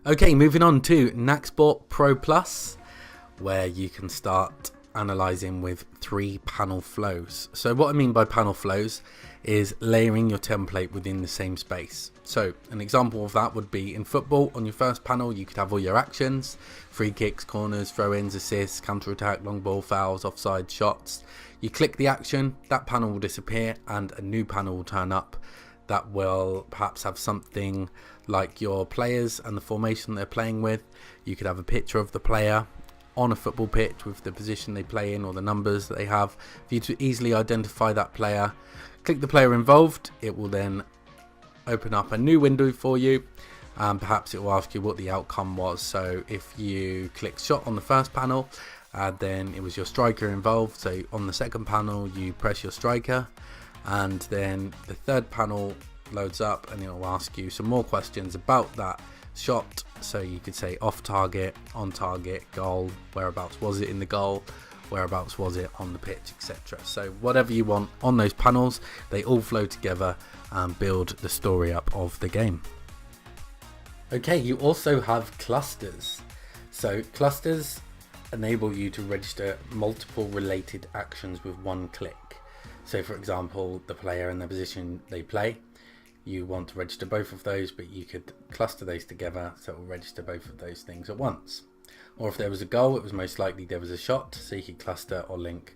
Okay, moving on to Naxport Pro Plus, where you can start analyzing with 3 panel flows. So what I mean by panel flows is layering your template within the same space. So an example of that would be in football. On your first panel you could have all your actions: free kicks, corners, throw-ins, assists, counter-attack, long ball, fouls, offside, shots. You click the action, that panel will disappear and a new panel will turn up that will perhaps have something like your players and the formation they're playing with. You could have a picture of the player on a football pitch with the position they play in or the numbers that they have. For you to easily identify that player, click the player involved. It will then open up a new window for you, and perhaps it will ask you what the outcome was. So if you click shot on the first panel, then it was your striker involved. So on the second panel you press your striker, and then the third panel loads up and it will ask you some more questions about that shot. So you could say off target, on target, goal, whereabouts was it in the goal, whereabouts was it on the pitch, etc. So whatever you want on those panels, they all flow together and build the story up of the game. Okay, you also have clusters. So clusters enable you to register multiple related actions with one click. So for example, the player and the position they play, you want to register both of those, but you could cluster those together so it will register both of those things at once. Or if there was a goal, it was most likely there was a shot, so you could cluster or link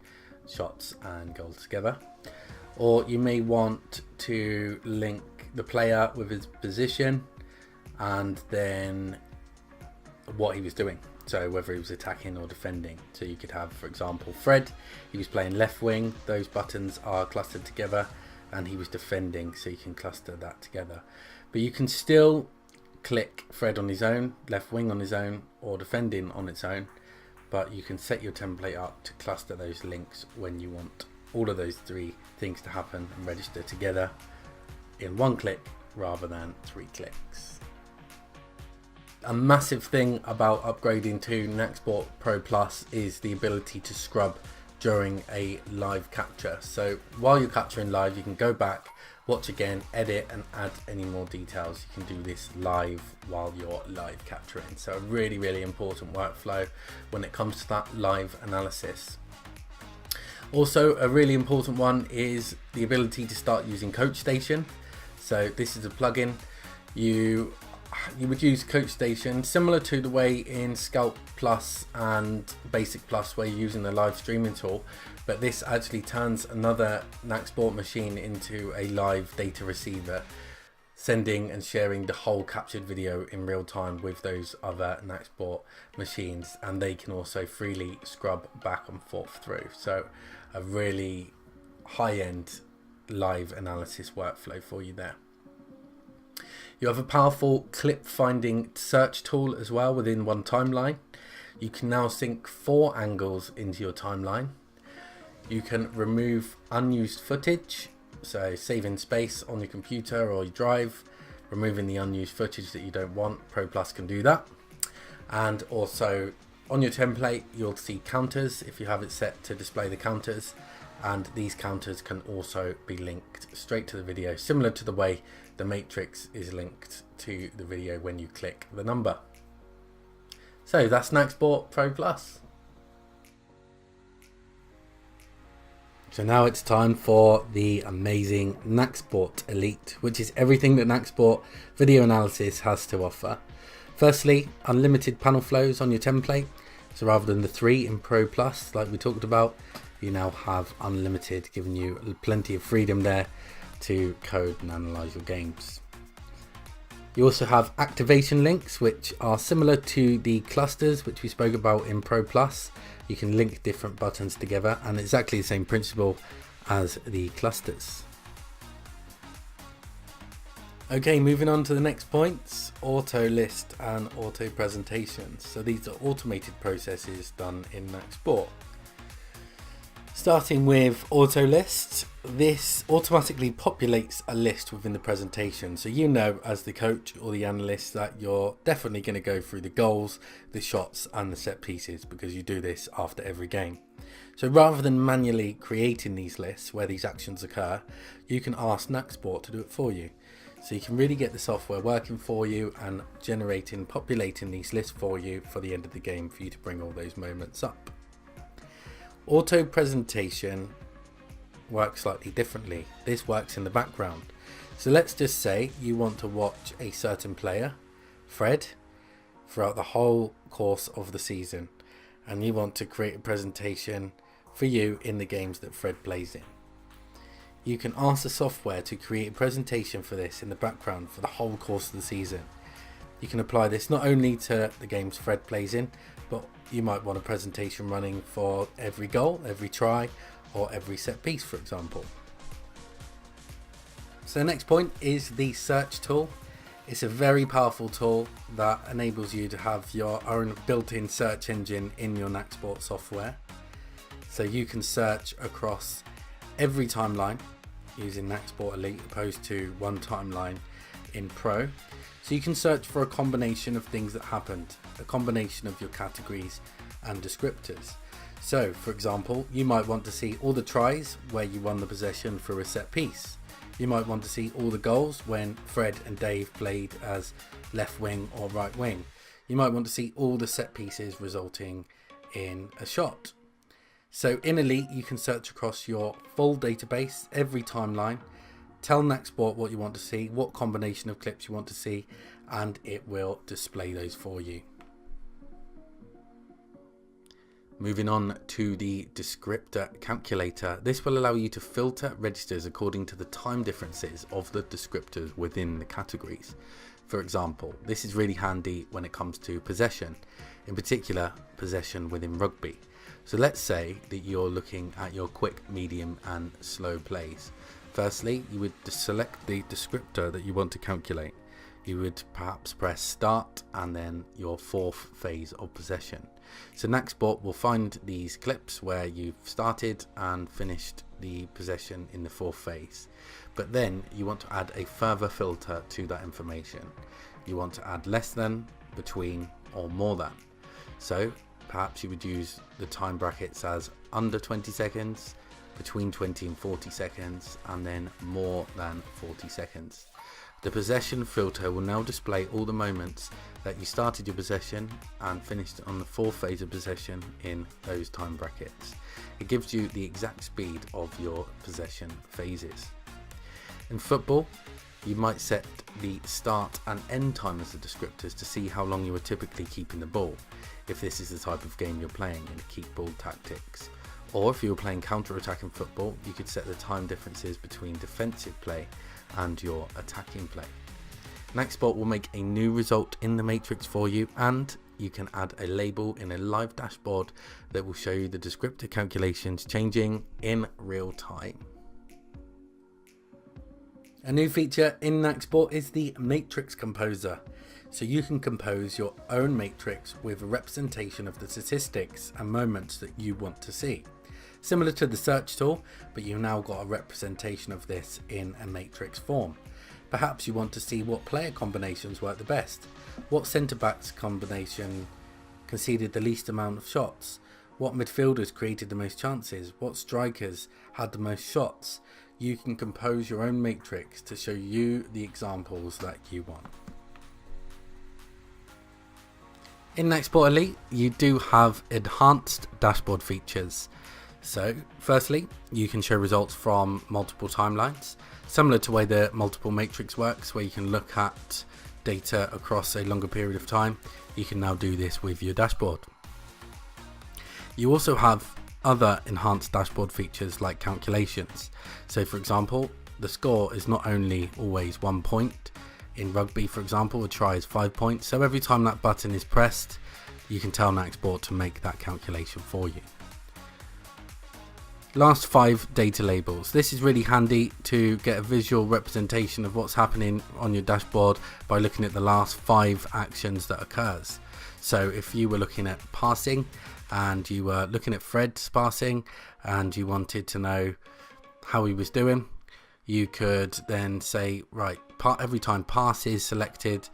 shots and goals together. Or you may want to link the player with his position and then what he was doing, so whether he was attacking or defending. So you could have, for example, Fred, he was playing left wing, those buttons are clustered together, and he was defending, so you can cluster that together. But you can still click Fred on his own, left wing on his own, or defending on its own, but you can set your template up to cluster those links when you want all of those 3 things to happen and register together in 1 click rather than 3 clicks. A massive thing about upgrading to Naxport Pro Plus is the ability to scrub during a live capture. So while you're capturing live, you can go back, watch again, edit and add any more details. You can do this live while you're live capturing. So a really important workflow when it comes to that live analysis. Also a really important one is the ability to start using CoachStation. So this is a plugin. You would use CoachStation similar to the way in Scout Plus and Basic Plus where you're using the live streaming tool, but this actually turns another Naxport machine into a live data receiver, sending and sharing the whole captured video in real time with those other Naxport machines, and they can also freely scrub back and forth through. So a really high-end live analysis workflow for you there. You have a powerful clip finding search tool as well within one timeline. You can now sync 4 angles into your timeline. You can remove unused footage, so saving space on your computer or your drive, removing the unused footage that you don't want. Pro Plus can do that. And also on your template you'll see counters if you have it set to display the counters, and these counters can also be linked straight to the video, similar to the way the matrix is linked to the video when you click the number. So that's Naxport Pro Plus. So now it's time for the amazing Naxport Elite, which is everything that Naxport video analysis has to offer. Firstly, unlimited panel flows on your template. So rather than the 3 in Pro Plus like we talked about, you now have unlimited, giving you plenty of freedom there to code and analyze your games. You also have activation links, which are similar to the clusters which we spoke about in Pro Plus. You can link different buttons together, and exactly the same principle as the clusters. Okay, moving on to the next points: auto list and auto presentations. So these are automated processes done in Naxport. Starting with auto list, this automatically populates a list within the presentation. So you know as the coach or the analyst that you're definitely going to go through the goals, the shots and the set pieces, because you do this after every game. So rather than manually creating these lists where these actions occur, you can ask Naxport to do it for you. So you can really get the software working for you and populating these lists for you for the end of the game for you to bring all those moments up. Auto presentation works slightly differently. This works in the background. So let's just say you want to watch a certain player, Fred, throughout the whole course of the season, and you want to create a presentation for you in the games that Fred plays in. You can ask the software to create a presentation for this in the background for the whole course of the season. You can apply this not only to the games Fred plays in, but you might want a presentation running for every goal, every try, or every set piece, for example. So the next point is the search tool. It's a very powerful tool that enables you to have your own built-in search engine in your Naxport software. So you can search across every timeline using Naxport Elite opposed to one timeline in Pro. So you can search for a combination of things that happened, a combination of your categories and descriptors. So for example, you might want to see all the tries where you won the possession for a set piece. You might want to see all the goals when Fred and Dave played as left wing or right wing. You might want to see all the set pieces resulting in a shot. So in Elite, you can search across your full database, every timeline, tell Naxport what you want to see, what combination of clips you want to see, and it will display those for you. Moving on to the descriptor calculator. This will allow you to filter registers according to the time differences of the descriptors within the categories. For example, this is really handy when it comes to possession, in particular possession within rugby. So let's say that you're looking at your quick, medium and slow plays. Firstly, you would select the descriptor that you want to calculate. You would perhaps press start and then your fourth phase of possession. So Naxport will find these clips where you've started and finished the possession in the fourth phase. But then you want to add a further filter to that information. You want to add less than, between or more than. So perhaps you would use the time brackets as under 20 seconds, between 20 and 40 seconds, and then more than 40 seconds. The possession filter will now display all the moments that you started your possession and finished on the fourth phase of possession in those time brackets. It gives you the exact speed of your possession phases. In football, you might set the start and end time as the descriptors to see how long you are typically keeping the ball, if this is the type of game you're playing in keep ball tactics. Or if you were playing counter-attacking football, you could set the time differences between defensive play and your attacking play. Naxport will make a new result in the matrix for you, and you can add a label in a live dashboard that will show you the descriptor calculations changing in real time. A new feature in Naxport is the Matrix Composer. So you can compose your own matrix with a representation of the statistics and moments that you want to see. Similar to the search tool, but you've now got a representation of this in a matrix form. Perhaps you want to see what player combinations work the best, what centre-backs combination conceded the least amount of shots, what midfielders created the most chances, what strikers had the most shots. You can compose your own matrix to show you the examples that you want. In Naxport Elite, you do have enhanced dashboard features. So, firstly, you can show results from multiple timelines, similar to the way the multiple matrix works, where you can look at data across a longer period of time. You can now do this with your dashboard. You also have other enhanced dashboard features like calculations. So, for example, the score is not only always 1 point. In rugby, for example, a try is 5 points. So every time that button is pressed, you can tell Naxport to make that calculation for you. Last 5 data labels. This is really handy to get a visual representation of what's happening on your dashboard by looking at the last 5 actions that occurs. So if you were looking at passing and you were looking at Fred's passing and you wanted to know how he was doing, you could then say, right, every time pass is selected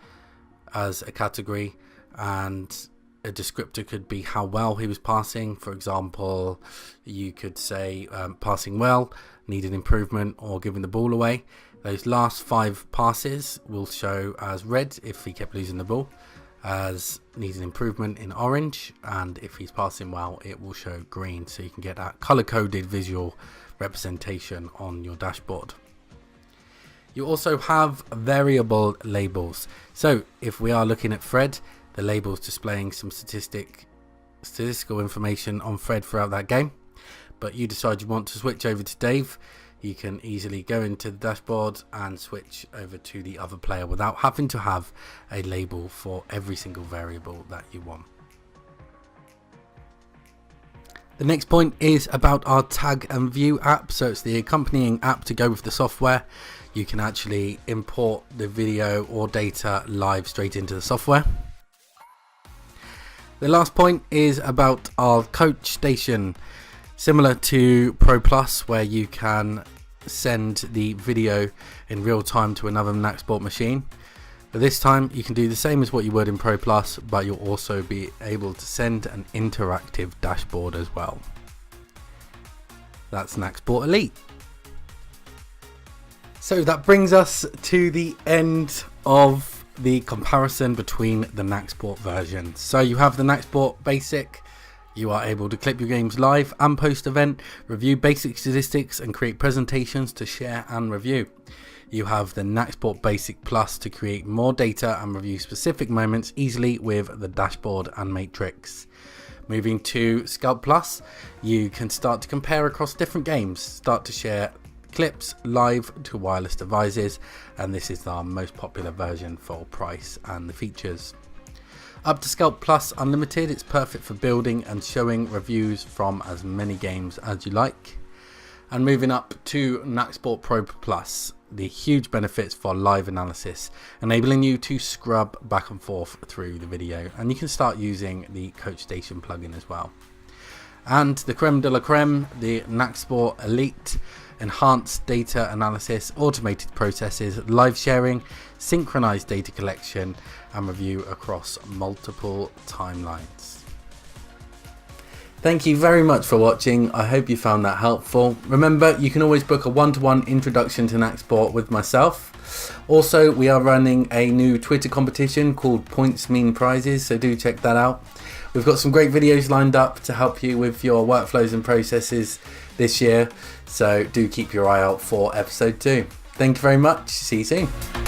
as a category, and a descriptor could be how well he was passing. For example, you could say passing well, needed improvement, or giving the ball away. Those last 5 passes will show as red if he kept losing the ball, as needs an improvement in orange, and if he's passing well it will show green, so you can get that color-coded visual representation on your dashboard. You also have variable labels. So if we are looking at Fred, the label's displaying some statistical information on Fred throughout that game, but you decide you want to switch over to Dave, you can easily go into the dashboard and switch over to the other player without having to have a label for every single variable that you want. The next point is about our Tag and View app. So it's the accompanying app to go with the software. You can actually import the video or data live straight into the software. The last point is about our Coach Station. Similar to Pro Plus, where you can send the video in real time to another Naxport machine. But this time you can do the same as what you would in Pro Plus, but you'll also be able to send an interactive dashboard as well. That's Naxport Elite. So that brings us to the end of the comparison between the Naxport versions. So you have the Naxport Basic. You are able to clip your games live and post-event, review basic statistics and create presentations to share and review. You have the Naxport Basic Plus to create more data and review specific moments easily with the dashboard and matrix. Moving to Scout Plus, you can start to compare across different games, start to share clips live to wireless devices, and this is our most popular version for price and the features. Up to Scout Plus Unlimited, it's perfect for building and showing reviews from as many games as you like. And moving up to Naxport Pro Plus, the huge benefits for live analysis, enabling you to scrub back and forth through the video, and you can start using the Coach Station plugin as well. And the creme de la creme, the Naxport Elite, enhanced data analysis, automated processes, live sharing, synchronized data collection and review across multiple timelines. Thank you very much for watching. I hope you found that helpful. Remember, you can always book a one-to-one introduction to Naxport with myself. Also, we are running a new Twitter competition called Points Mean Prizes, so do check that out. We've got some great videos lined up to help you with your workflows and processes this year, so do keep your eye out for episode 2. Thank you very much. See you soon.